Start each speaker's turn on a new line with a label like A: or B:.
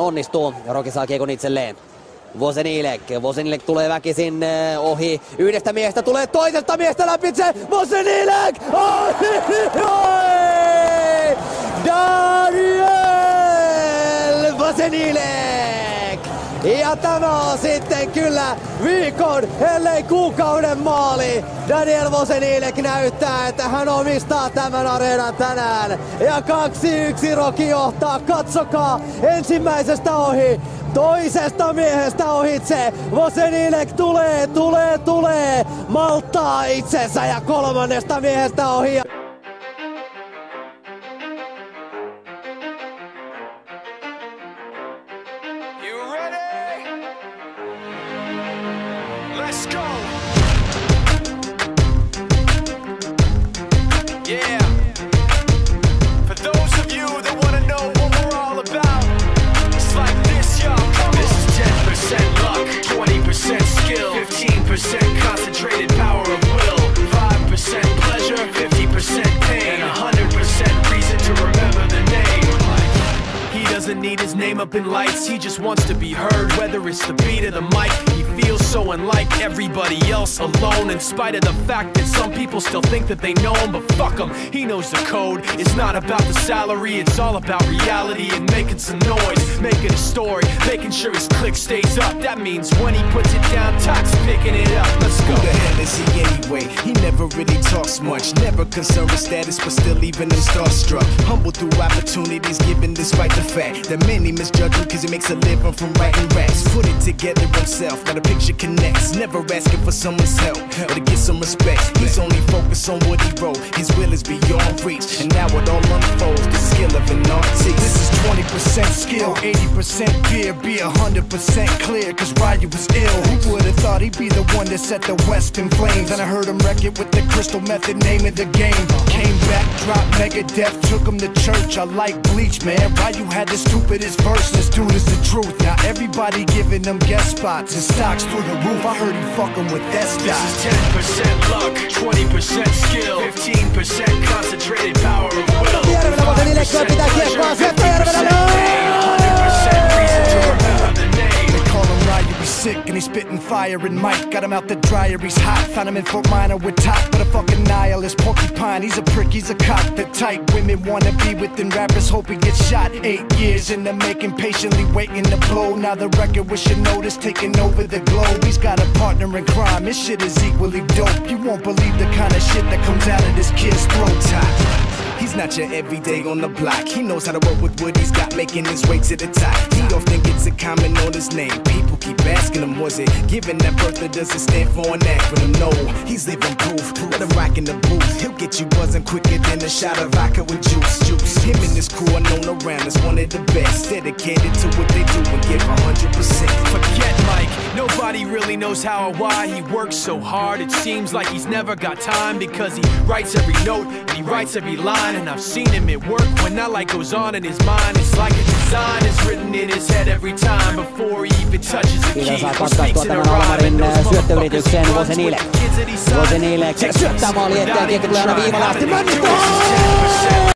A: Onnistuu, Roki saa kiekon itselleen. Vosenilek tulee väkisin ohi. Yhdestä miehestä tulee toisesta miehestä läpitse. Vosenilek! Daniel Vosenilek! Ja tämä on sitten kyllä viikon, ellei kuukauden maali. Daniel Vosenilek näyttää, että hän omistaa tämän areenan tänään. Ja 2-1 Roki johtaa. Katsokaa, ensimmäisestä ohi. Toisesta miehestä ohitse. Vosenilek tulee. Malttaa itsensä ja kolmannesta miehestä ohi.
B: You ready? Let's go. Yeah. For those of you that want to know what we're all about, it's like this, y'all. This is 10% luck, 20% skill, 15% concentrated power of will, 5% pleasure, 50% pain, and 100% reason to remember the name. He doesn't need his name up in lights, he just wants to be heard, whether it's the beat of the mic. He feels so unlike everybody else, alone, in spite of the fact that some people still think that they know him, but fuck him, he knows the code. It's not about the salary, it's all about reality and making some noise, making a story, making sure his click stays up. That means when he puts it down, Todd's picking it up. Let's go.
C: Who the hell is he anyway? He never really talks much, never concerned with status, but still even him starstruck. Humble through opportunities given despite the fact that many misjudge him cause he makes a living from writing raps. Put it together himself, got a picture connects, never asking for someone's help or to get some respect. He's only focused on what he wrote, his will is beyond reach, and now it all unfolds, the skill of an artist.
D: This is 20% skill, 80% fear, be 100% clear, cause Ryu was ill. Who would've thought he'd be the one that set the West in flames? And I heard him wreck it with the Crystal Method, name of the game. Came back, dropped Megadeth, took him to church. I like Bleach, man. Ryu had the stupidest verse, this dude is the truth. Now everybody giving them guest spots and stocks through the roof. I heard he fucking with that
B: This
D: stock.
B: is 10% luck, 20% skill, 15% concentrated power of will, 5% pleasure, 50% pain, 100% reason to remember the name.
D: They call him Ryu, he's sick and he's spitting fire and Mike got him out the dryer, he's hot. Found him in Fort Minor with top, but a fucking nihilist porcupine. He's a prick, he's a cock. The type women wanna be within rappers, hope he gets shot. 8 years in the making, patiently waiting to blow. Now the record with your notice taking over the globe. He's got a partner in crime, his shit is equally dope. You won't believe the kind of shit that comes out of this kid's throat.
C: He's not your everyday on the block. He knows how to work with what he's got, making his way to the top. He often gets a comment on his name. People keep asking him, was it given that birth or does it stand for an acronym? No, he's living proof. Let him rock in the booth. He'll get you buzzing quicker than a shot of vodka with juice. Him and his crew are known around as one of the best. Dedicated to what they do and give 100%.
B: Forget Mike, nobody really knows how or why he works so hard. It seems like he's never got time because he writes every note and he writes every line. And I've seen him at work when that light goes on in his mind. It's like a design is written in his head every time before he even touches a key.
A: Saa katkaistua tämän Alamarin syöttöyrityksen. Vosenilek syöttää maali eteen, kiekko tulee aina viivalle asti.